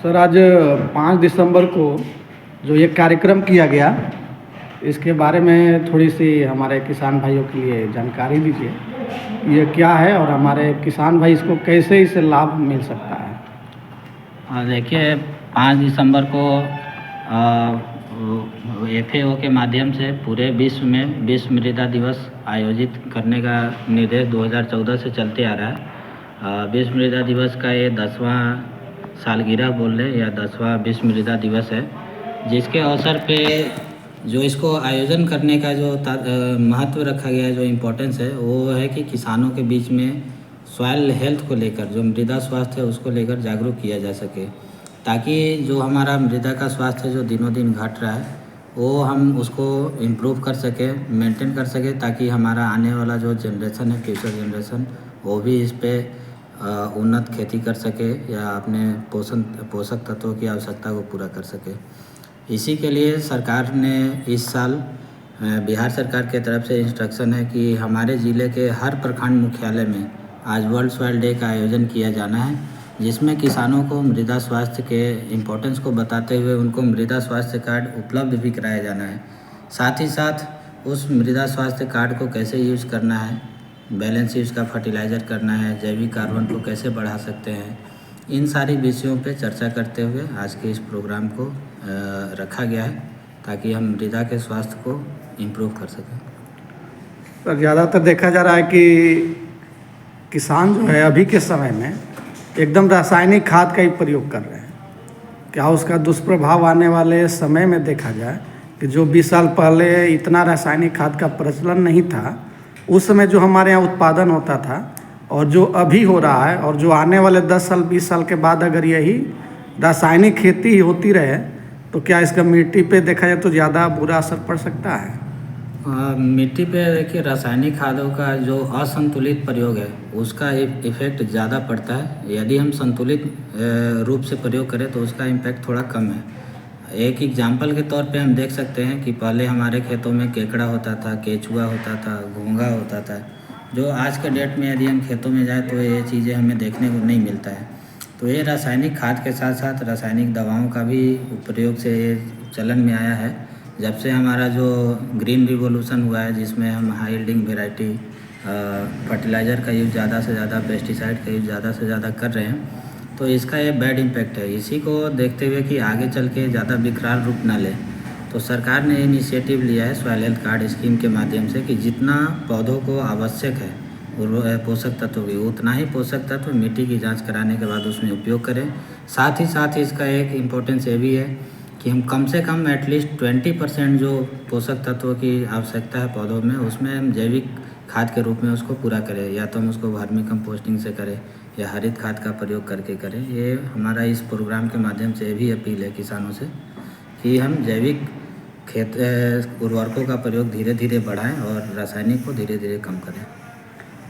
Sir, आज 5 दिसंबर को जो ये कार्यक्रम किया गया, इसके बारे में थोड़ी सी हमारे किसान भाइयों के लिए जानकारी दीजिए। ये क्या है और हमारे किसान भाई इसको कैसे इससे लाभ मिल सकता है? देखिए 5 दिसंबर को FAO के माध्यम से पूरे विश्व में विश्व मृदा दिवस आयोजित करने का निर्देश 2014 से चलते आ रहा है। विश्व मृदा दिवस का ये 10वां सालगिरह बोल रहे या 10वां विश्व मृदा दिवस है, जिसके अवसर पे जो इसको आयोजन करने का जो महत्व रखा गया है, जो इम्पोर्टेंस है, वो है कि किसानों के बीच में सॉइल हेल्थ को लेकर, जो मृदा स्वास्थ्य है उसको लेकर जागरूक किया जा सके, ताकि जो हमारा मृदा का स्वास्थ्य जो दिनों दिन घट रहा है वो हम उसको इम्प्रूव कर सके, मेंटेन कर सके, ताकि हमारा आने वाला जो जनरेशन है, फ्यूचर जनरेशन, वो भी इस पे उन्नत खेती कर सके या अपने पोषक तत्वों की आवश्यकता को पूरा कर सके। इसी के लिए सरकार ने इस साल बिहार सरकार के तरफ से इंस्ट्रक्शन है कि हमारे ज़िले के हर प्रखंड मुख्यालय में आज वर्ल्ड सॉइल डे का आयोजन किया जाना है, जिसमें किसानों को मृदा स्वास्थ्य के इम्पोर्टेंस को बताते हुए उनको मृदा स्वास्थ्य कार्ड उपलब्ध भी कराया जाना है। साथ ही साथ उस मृदा स्वास्थ्य कार्ड को कैसे यूज करना है, बैलेंस यूज का फर्टिलाइज़र करना है, जैविक कार्बन को कैसे बढ़ा सकते हैं, इन सारी विषयों पे चर्चा करते हुए आज के इस प्रोग्राम को रखा गया है, ताकि हम मृदा के स्वास्थ्य को इम्प्रूव कर सकें। सर, ज़्यादातर देखा जा रहा है कि किसान जो है अभी के समय में एकदम रासायनिक खाद का ही प्रयोग कर रहे हैं। क्या उसका दुष्प्रभाव आने वाले समय में देखा जाए कि जो 20 साल पहले इतना रासायनिक खाद का प्रचलन नहीं था, उस समय जो हमारे यहाँ उत्पादन होता था और जो अभी हो रहा है, और जो आने वाले 10 साल 20 साल के बाद अगर यही रासायनिक खेती होती रहे, तो क्या इसका मिट्टी पे देखा जाए तो ज़्यादा बुरा असर पड़ सकता है? मिट्टी पे देखिए रासायनिक खादों का जो असंतुलित प्रयोग है उसका इफ़ेक्ट ज़्यादा पड़ता है। यदि हम संतुलित रूप से प्रयोग करें तो उसका इम्पैक्ट थोड़ा कम है। एक एग्जाम्पल के तौर पे हम देख सकते हैं कि पहले हमारे खेतों में केकड़ा होता था, केचुआ होता था, घोंघा होता था, जो आज के डेट में यदि हम खेतों में जाए तो ये चीज़ें हमें देखने को नहीं मिलता है। तो ये रासायनिक खाद के साथ साथ रासायनिक दवाओं का भी प्रयोग से ये चलन में आया है। जब से हमारा जो ग्रीन रिवॉल्यूशन हुआ है, जिसमें हम हाई यील्डिंग वेराइटी फर्टिलाइज़र का यूज़ ज़्यादा से ज़्यादा, पेस्टिसाइड का यूज़ ज़्यादा से ज़्यादा कर रहे हैं, तो इसका ये बैड इम्पैक्ट है। इसी को देखते हुए कि आगे चल के ज़्यादा विकराल रूप ना ले, तो सरकार ने इनिशिएटिव लिया है सॉइल हेल्थ कार्ड स्कीम के माध्यम से कि जितना पौधों को आवश्यक है पोषक तत्व की, उतना ही पोषक तत्व मिट्टी की जांच कराने के बाद उसमें उपयोग करें। साथ ही इसका एक इम्पोर्टेंस ये भी है कि हम कम से कम एटलीस्ट 20% जो पोषक तत्वों की आवश्यकता है पौधों में, उसमें हम जैविक खाद के रूप में उसको पूरा करें, या तो हम उसको वर्मी कंपोस्टिंग से करें या हरित खाद का प्रयोग करके करें। ये हमारा इस प्रोग्राम के माध्यम से भी अपील है किसानों से कि हम जैविक खेत उर्वरकों का प्रयोग धीरे धीरे बढ़ाएं और रासायनिक को धीरे धीरे कम करें।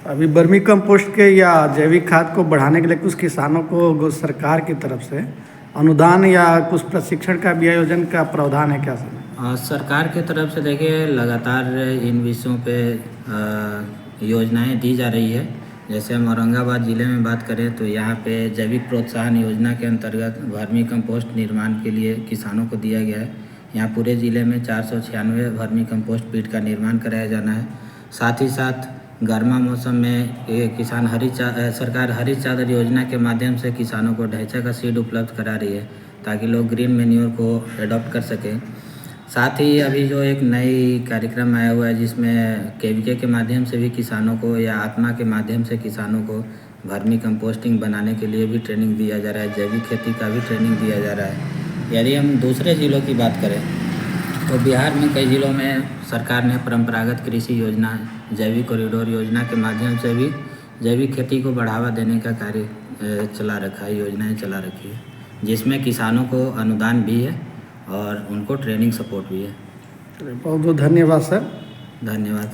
अभी वर्मी कंपोस्ट के या जैविक खाद को बढ़ाने के लिए कुछ किसानों को सरकार की तरफ से अनुदान या कुछ प्रशिक्षण का भी आयोजन का प्रावधान है क्या सर? सरकार की तरफ से देखिए लगातार इन विषयों पे योजनाएं दी जा रही है। जैसे हम औरंगाबाद ज़िले में बात करें तो यहाँ पे जैविक प्रोत्साहन योजना के अंतर्गत वर्मी कंपोस्ट निर्माण के लिए किसानों को दिया गया है। यहाँ पूरे ज़िले में 496 वर्मी कंपोस्ट पीट का निर्माण कराया जाना है। साथ ही साथ गर्मा मौसम में सरकार हरी चादर योजना के माध्यम से किसानों को ढैंचा का सीड उपलब्ध करा रही है, ताकि लोग ग्रीन मैन्योर को एडॉप्ट कर सकें। साथ ही अभी जो एक नई कार्यक्रम आया हुआ है, जिसमें KVK के माध्यम से भी किसानों को या आत्मा के माध्यम से किसानों को वर्मी कंपोस्टिंग बनाने के लिए भी ट्रेनिंग दिया जा रहा है, जैविक खेती का भी ट्रेनिंग दिया जा रहा है। यदि हम दूसरे ज़िलों की बात करें तो बिहार में कई ज़िलों में सरकार ने परंपरागत कृषि योजना, जैविक कॉरिडोर योजना के माध्यम से भी जैविक खेती को बढ़ावा देने का कार्य चला रखा है, योजनाएं चला रखी है, जिसमें किसानों को अनुदान भी है और उनको ट्रेनिंग सपोर्ट भी है। बहुत बहुत धन्यवाद सर। धन्यवाद।